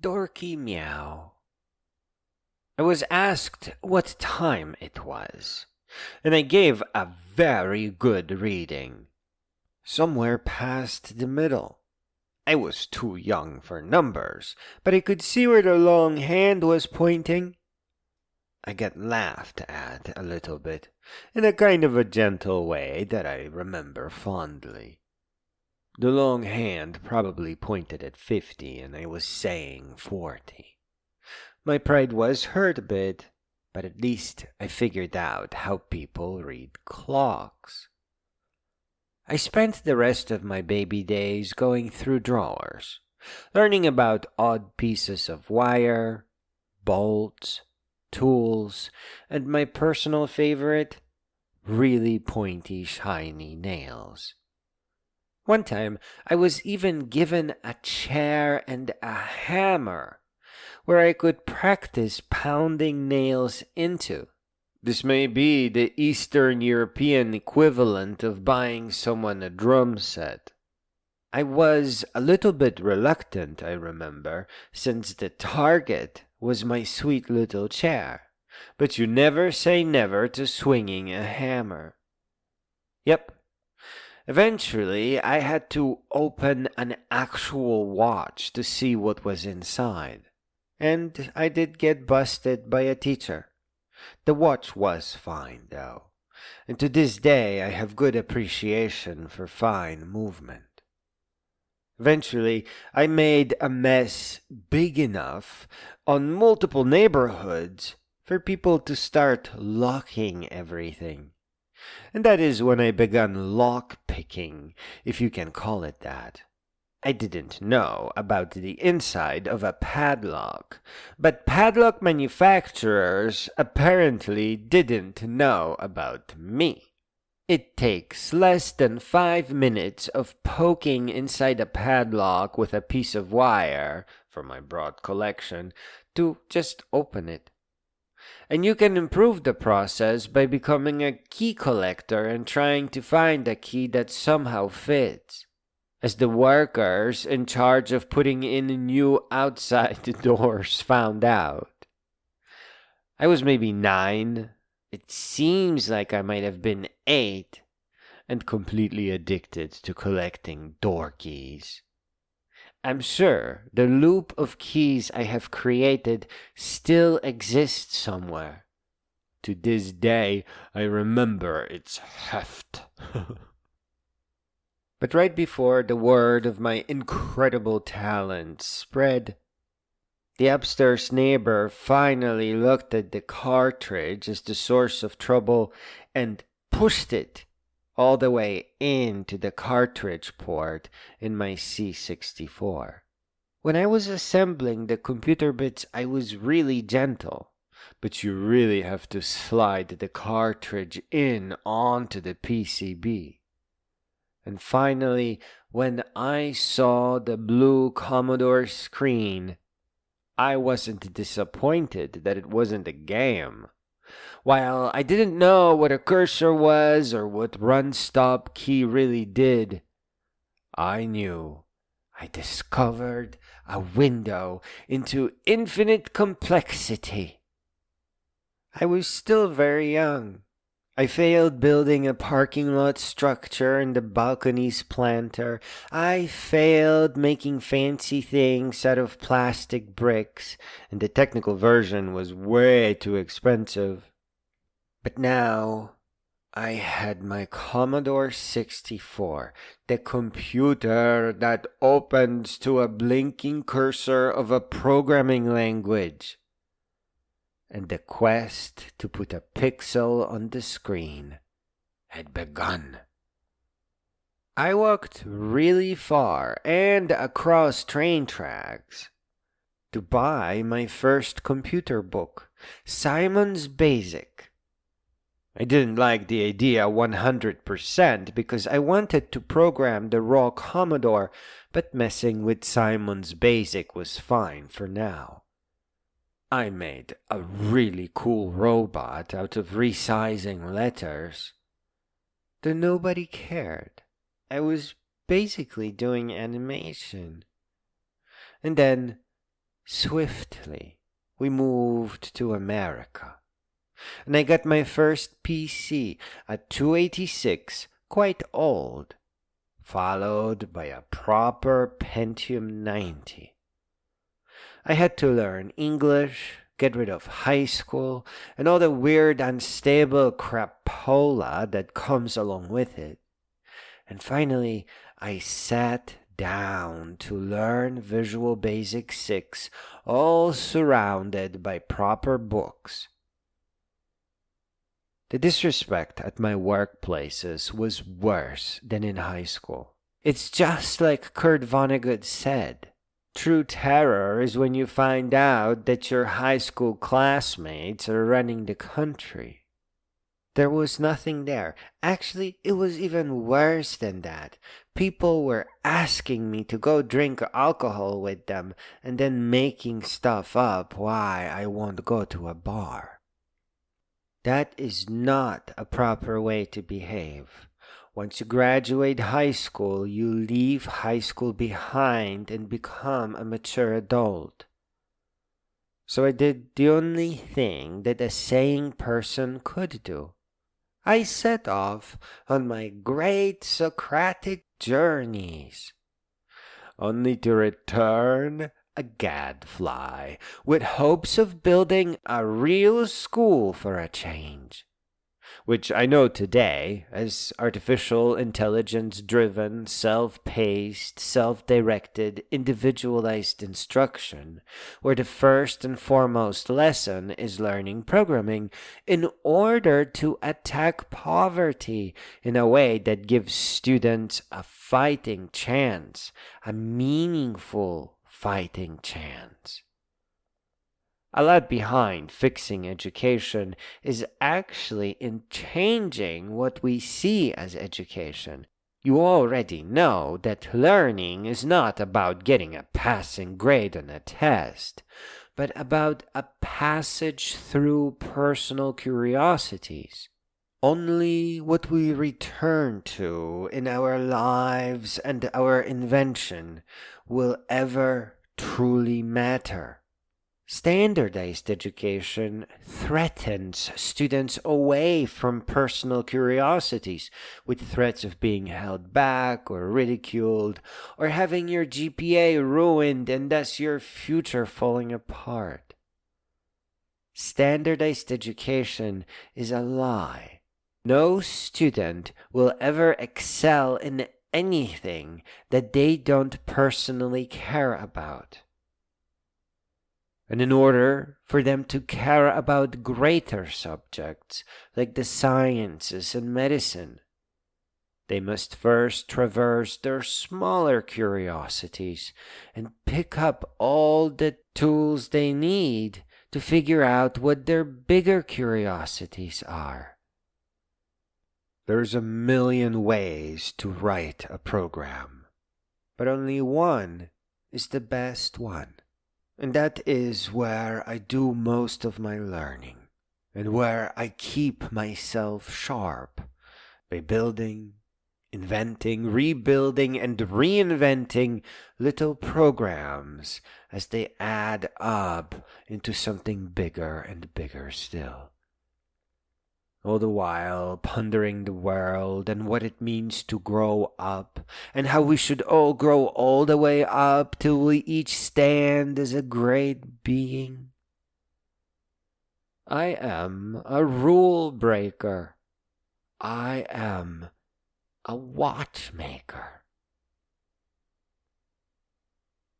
Key Meow. I was asked what time it was, and I gave a very good reading. Somewhere past the middle. I was too young for numbers, but I could see where the long hand was pointing. I got laughed at a little bit, in a kind of a gentle way that I remember fondly. The long hand probably pointed at 50, and I was saying 40. My pride was hurt a bit, but at least I figured out how people read clocks. I spent the rest of my baby days going through drawers, learning about odd pieces of wire, bolts, tools, and my personal favorite, really pointy, shiny nails. One time, I was even given a chair and a hammer where I could practice pounding nails into. This may be the Eastern European equivalent of buying someone a drum set. I was a little bit reluctant, I remember, since the target was my sweet little chair. But you never say never to swinging a hammer. Yep. Eventually, I had to open an actual watch to see what was inside. And I did get busted by a teacher. The watch was fine, though, and to this day I have good appreciation for fine movement. Eventually, I made a mess big enough on multiple neighborhoods for people to start locking everything. And that is when I began lock picking, if you can call it that. I didn't know about the inside of a padlock, but padlock manufacturers apparently didn't know about me. It takes less than 5 minutes of poking inside a padlock with a piece of wire, for my broad collection, to just open it. And you can improve the process by becoming a key collector and trying to find a key that somehow fits. As the workers in charge of putting in new outside doors found out. I was maybe 9. It seems like I might have been 8, and completely addicted to collecting door keys. I'm sure the loop of keys I have created still exists somewhere. To this day, I remember its heft. But right before the word of my incredible talent spread, the upstairs neighbor finally looked at the cartridge as the source of trouble and pushed it all the way into the cartridge port in my C64. When I was assembling the computer bits, I was really gentle, but you really have to slide the cartridge in onto the PCB. And finally, when I saw the blue Commodore screen, I wasn't disappointed that it wasn't a game. While I didn't know what a cursor was or what run-stop key really did, I knew I discovered a window into infinite complexity. I was still very young. I failed building a parking lot structure and the balcony's planter. I failed making fancy things out of plastic bricks, and the technical version was way too expensive. But now, I had my Commodore 64, the computer that opens to a blinking cursor of a programming language. And the quest to put a pixel on the screen had begun. I walked really far and across train tracks to buy my first computer book, Simon's Basic. I didn't like the idea 100% because I wanted to program the raw Commodore, but messing with Simon's Basic was fine for now. I made a really cool robot out of resizing letters. Though nobody cared. I was basically doing animation. And then Swiftly, we moved to America, and I got my first PC at 286, quite old, followed by a proper Pentium 90. I had to learn English, get rid of high school, and all the weird, unstable crapola that comes along with it. And finally, I sat down to learn Visual Basic 6, all surrounded by proper books. The disrespect at my workplaces was worse than in high school. It's just like Kurt Vonnegut said. True terror is when you find out that your high school classmates are running the country. There was nothing there. Actually, it was even worse than that. People were asking me to go drink alcohol with them and then making stuff up why I won't go to a bar. That is not a proper way to behave. Once you graduate high school, you leave high school behind and become a mature adult. So I did the only thing that a sane person could do. I set off on my great Socratic journeys, only to return a gadfly with hopes of building a real school for a change, which I know today as artificial intelligence-driven, self-paced, self-directed, individualized instruction, where the first and foremost lesson is learning programming in order to attack poverty in a way that gives students a fighting chance, a meaningful fighting chance. A lot behind fixing education is actually in changing what we see as education. You already know that learning is not about getting a passing grade on a test, but about a passage through personal curiosities. Only what we return to in our lives and our invention will ever truly matter. Standardized education threatens students away from personal curiosities with threats of being held back or ridiculed or having your GPA ruined and thus your future falling apart. Standardized education is a lie. No student will ever excel in anything that they don't personally care about. And in order for them to care about greater subjects like the sciences and medicine, they must first traverse their smaller curiosities and pick up all the tools they need to figure out what their bigger curiosities are. There's a million ways to write a program, but only one is the best one. And that is where I do most of my learning, and where I keep myself sharp, by building, inventing, rebuilding, and reinventing little programs as they add up into something bigger and bigger still. All the while pondering the world and what it means to grow up, and how we should all grow all the way up till we each stand as a great being. I am a rule breaker. I am a watchmaker.